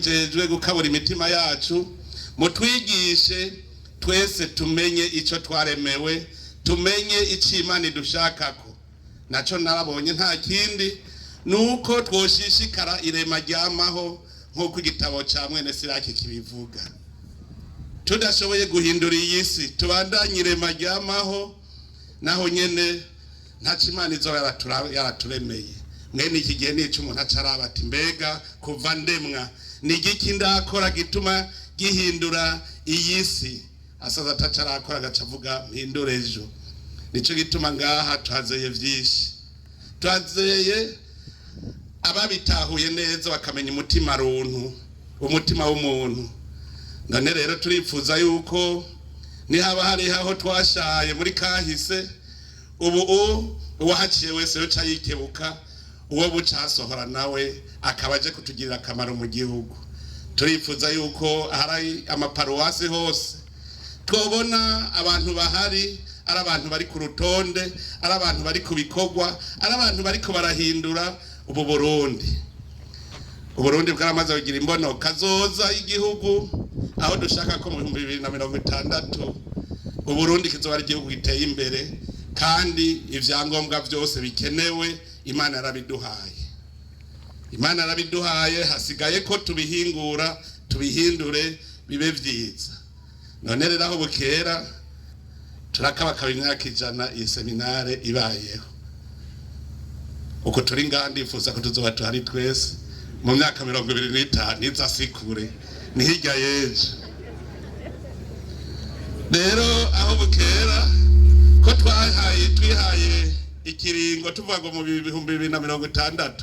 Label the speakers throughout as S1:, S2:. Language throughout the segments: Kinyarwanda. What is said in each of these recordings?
S1: mujejwe gukabura imitima yacu mutwigishe twese tumenye icyo twaremewe tumenye icyo Imana idushakako naco narabonye nta kindi nuko twoshishikara irema ryamaho nk'uko igitabo cya mwene Siraki kibivuga tudashoboye guhindura iyi si tubandanye irema ryamaho naho nyene ntaco Imana izo yaraturemeye mwene iki gihe nico umuntu acaraba ati mbega kuva ndemwa ni igiki ndakora gituma gihindura iyi si asaza atacarakora agacavuga mpindure ejo nico gituma ngaha twazeye vyinshi twazeye ababitahuye neza bakamenya umutima runtu umutima w'umuntu none rero turifuza yuko nihaba hari aho twashaye muri kahise ubu uwahaciye wese yo cayikebuka uwo bucasohora nawe akabaje kutugirira akamaro mu gihugu turifuza yuko hari amaparuwasi hose twobona abantu bahari ari abantu bari ku rutonde ari abantu bari ku bikorwa ari abantu bari ko barahindura ubu Burundi bwaramaze kugira imbono kazoza igihugu aho dushaka ko mu 2060 Burundi kizoba ari igihugu giteye imbere kandi ivyangombwa byose bikenewe Imana yarabiduhaye hasigaye ko tubihingura tubihindure bibe vyiza none rero aho bukera turakabakaba imyaka 100 iyi seminare ibayeho uko turi ngandi ifuza ko tuzoba tuhari twese mu myaka 25 iza sikure ni hirya yeje rero aho bukera ko twihaye ikiringo tuvuga ngo mu 2060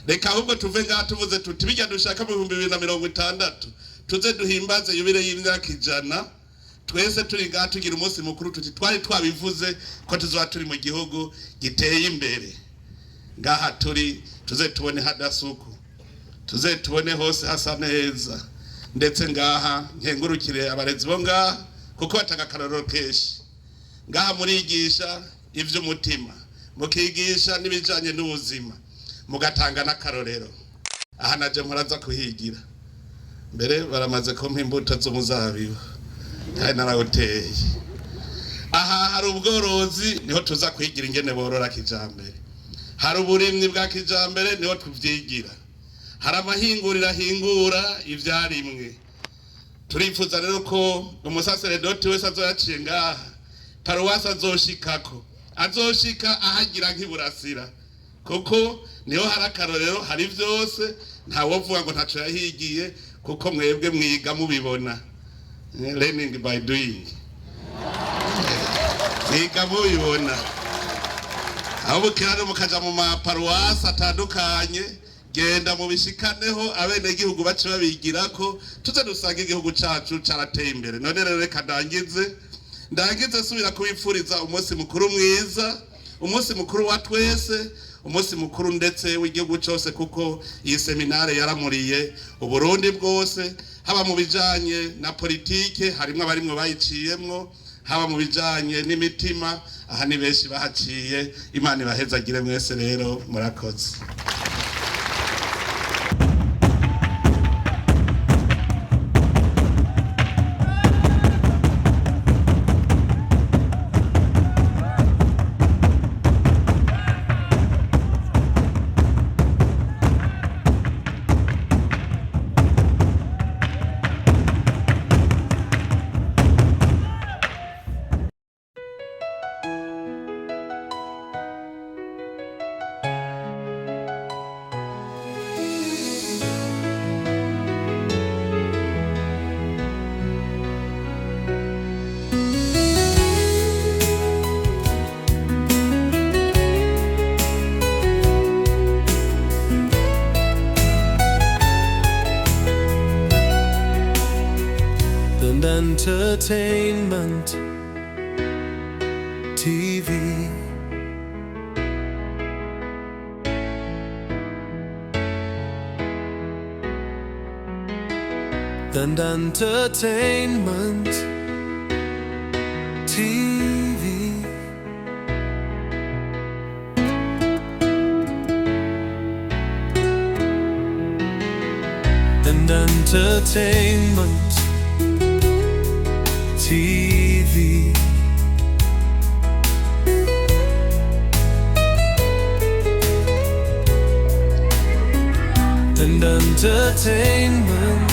S1: reka ahubwo tuve ngaha tuvuze tuti bijya dushaka mu 2060 tuze duhimbaze yubile y'imyaka 100 twese turi ngaha tugira umunsi mukuru tuti twari twabivuze ko tuzoba turi mu gihugu giteye imbere ngaha turi tuze tubone hadasuku tuze tubone hose hasa neza ndetse ngaha nkengurukire abarezi bo ngaha kuko batanga akarorero keshi ngaha murigisha ivy'umutima mukigisha n'ibijanye n'ubuzima mugatanga n'akarorero aha naje muraza kuhigira mbere baramaze kumpa imbuto z'umuzabibu hari narawuteye aha hari ubworozi niho tuza kwigira ingene borora kijambere hari uburimyi bwa kijambere niho tuvyigira hari amahingurira hingura ivyarimwe turifuza rero ko umusaseredoti wese azoyaciye ngaha paruwasi azoshika ahagira nk'iburasira kuko niho hari akarorero hari vyose ntawovuga ngo ntaco yahigiye kuko mwebwe mwiga mubibona learning by doing mwiga mubibona aho bukera mukaja mu maparuwasi atandukanye genda mu bishikaneho abene gihugu bacu babigirako tuze dusanga igihugu cacu carateye imbere none rero reka ndangize subira kubipfuriza umunsi mukuru mwiza umunsi mukuru wa twese umunsi mukuru ndetse w'igihugu cyose kuko iyi seminare yaramuriye Uburundi bwose haba mu bijanye na politike harimo abarimwe bayiciyemwo haba mu bijanye n'imitima aha ni benshi bahaciye Imana ibahezagire mwese rero murakoze Entertainment TV and entertainment TV and
S2: and entertainment TV. And entertainment